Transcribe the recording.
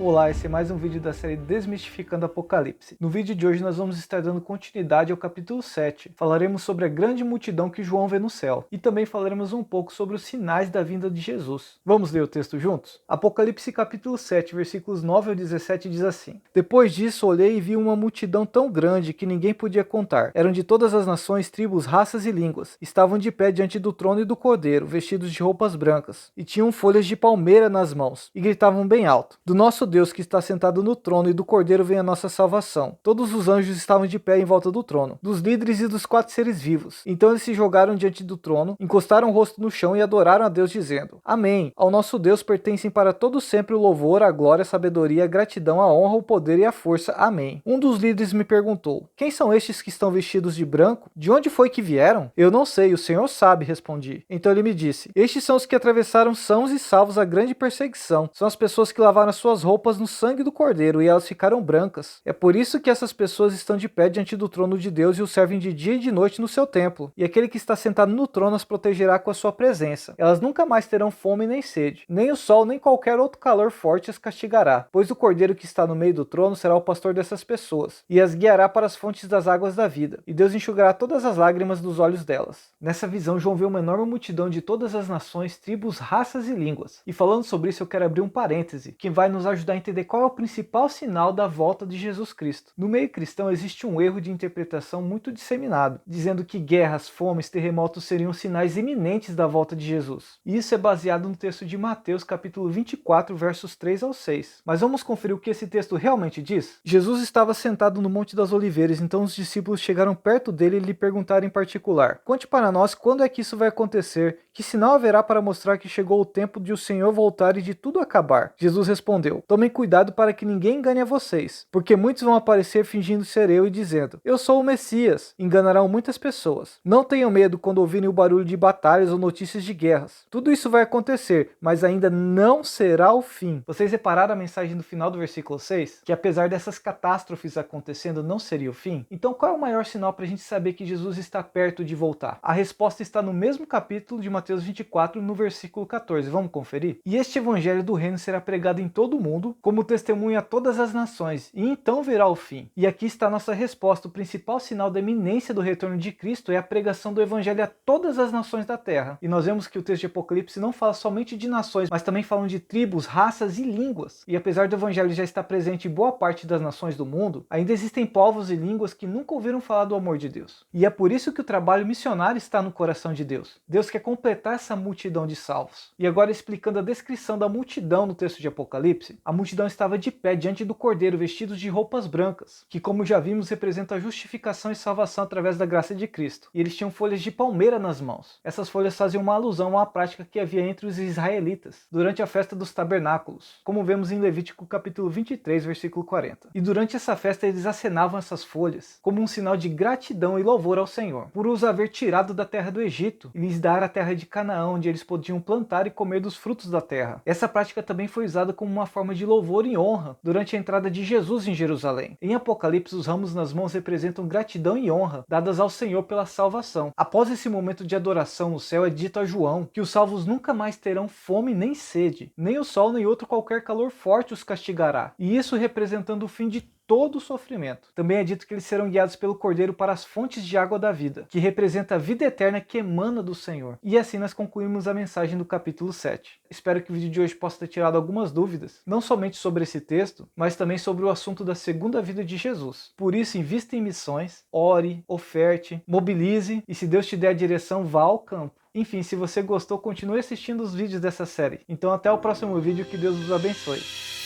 Olá, esse é mais um vídeo da série Desmistificando Apocalipse. No vídeo de hoje nós vamos estar dando continuidade ao capítulo 7. Falaremos sobre a grande multidão que João vê no céu. E também falaremos um pouco sobre os sinais da vinda de Jesus. Vamos ler o texto juntos? Apocalipse capítulo 7, versículos 9 ao 17 diz assim: Depois disso olhei e vi uma multidão tão grande que ninguém podia contar. Eram de todas as nações, tribos, raças e línguas. Estavam de pé diante do trono e do cordeiro, vestidos de roupas brancas. E tinham folhas de palmeira nas mãos. E gritavam bem alto: Do nosso Deus que está sentado no trono e do cordeiro vem a nossa salvação. Todos os anjos estavam de pé em volta do trono, dos líderes e dos 4 seres vivos. Então eles se jogaram diante do trono, encostaram o rosto no chão e adoraram a Deus dizendo: Amém. Ao nosso Deus pertencem para todo sempre o louvor, a glória, a sabedoria, a gratidão, a honra, o poder e a força. Amém. Um dos líderes me perguntou: Quem são estes que estão vestidos de branco? De onde foi que vieram? Eu não sei, o Senhor sabe, respondi. Então ele me disse: Estes são os que atravessaram sãos e salvos a grande perseguição. São as pessoas que lavaram as suas roupas no sangue do Cordeiro, e elas ficaram brancas. É por isso que essas pessoas estão de pé diante do trono de Deus e o servem de dia e de noite no seu templo. E aquele que está sentado no trono as protegerá com a sua presença. Elas nunca mais terão fome nem sede. Nem o sol, nem qualquer outro calor forte as castigará. Pois o Cordeiro que está no meio do trono será o pastor dessas pessoas, e as guiará para as fontes das águas da vida. E Deus enxugará todas as lágrimas dos olhos delas. Nessa visão, João vê uma enorme multidão de todas as nações, tribos, raças e línguas. E falando sobre isso, eu quero abrir um parêntese, que vai nos ajudar a entender qual é o principal sinal da volta de Jesus Cristo. No meio cristão existe um erro de interpretação muito disseminado, dizendo que guerras, fomes, terremotos seriam sinais iminentes da volta de Jesus. E isso é baseado no texto de Mateus capítulo 24, versos 3 ao 6. Mas vamos conferir o que esse texto realmente diz? Jesus estava sentado no Monte das Oliveiras, então os discípulos chegaram perto dele e lhe perguntaram em particular: Conte para nós quando é que isso vai acontecer? Que sinal haverá para mostrar que chegou o tempo de o Senhor voltar e de tudo acabar? Jesus respondeu: Tomem cuidado para que ninguém engane a vocês, porque muitos vão aparecer fingindo ser eu e dizendo: Eu sou o Messias. Enganarão muitas pessoas. Não tenham medo quando ouvirem o barulho de batalhas ou notícias de guerras. Tudo isso vai acontecer, mas ainda não será o fim. Vocês repararam a mensagem no final do versículo 6? Que apesar dessas catástrofes acontecendo, não seria o fim? Então qual é o maior sinal para a gente saber que Jesus está perto de voltar? A resposta está no mesmo capítulo de Mateus 24, no versículo 14. Vamos conferir? E este evangelho do reino será pregado em todo o mundo, como testemunha a todas as nações, e então virá o fim. E aqui está a nossa resposta. O principal sinal da iminência do retorno de Cristo é a pregação do evangelho a todas as nações da terra. E nós vemos que o texto de Apocalipse não fala somente de nações, mas também fala de tribos, raças e línguas. E apesar do evangelho já estar presente em boa parte das nações do mundo, ainda existem povos e línguas que nunca ouviram falar do amor de Deus. E é por isso que o trabalho missionário está no coração de Deus. Deus quer completar essa multidão de salvos. E agora, explicando a descrição da multidão no texto de Apocalipse, a multidão estava de pé diante do Cordeiro, vestidos de roupas brancas, que, como já vimos, representa a justificação e salvação através da graça de Cristo. E eles tinham folhas de palmeira nas mãos. Essas folhas faziam uma alusão a uma prática que havia entre os israelitas durante a festa dos tabernáculos, como vemos em Levítico capítulo 23, versículo 40. E durante essa festa eles acenavam essas folhas como um sinal de gratidão e louvor ao Senhor, por os haver tirado da terra do Egito e lhes dar a terra de Canaã, onde eles podiam plantar e comer dos frutos da terra. Essa prática também foi usada como uma forma de louvor e honra durante a entrada de Jesus em Jerusalém. Em Apocalipse, os ramos nas mãos representam gratidão e honra dadas ao Senhor pela salvação. Após esse momento de adoração no céu, é dito a João que os salvos nunca mais terão fome nem sede, nem o sol nem outro qualquer calor forte os castigará. E isso representando o fim de todo o sofrimento. Também é dito que eles serão guiados pelo Cordeiro para as fontes de água da vida, que representa a vida eterna que emana do Senhor. E assim nós concluímos a mensagem do capítulo 7. Espero que o vídeo de hoje possa ter tirado algumas dúvidas, não somente sobre esse texto, mas também sobre o assunto da segunda vida de Jesus. Por isso, invista em missões, ore, oferte, mobilize, e se Deus te der a direção, vá ao campo. Enfim, se você gostou, continue assistindo os vídeos dessa série. Então até o próximo vídeo, que Deus os abençoe.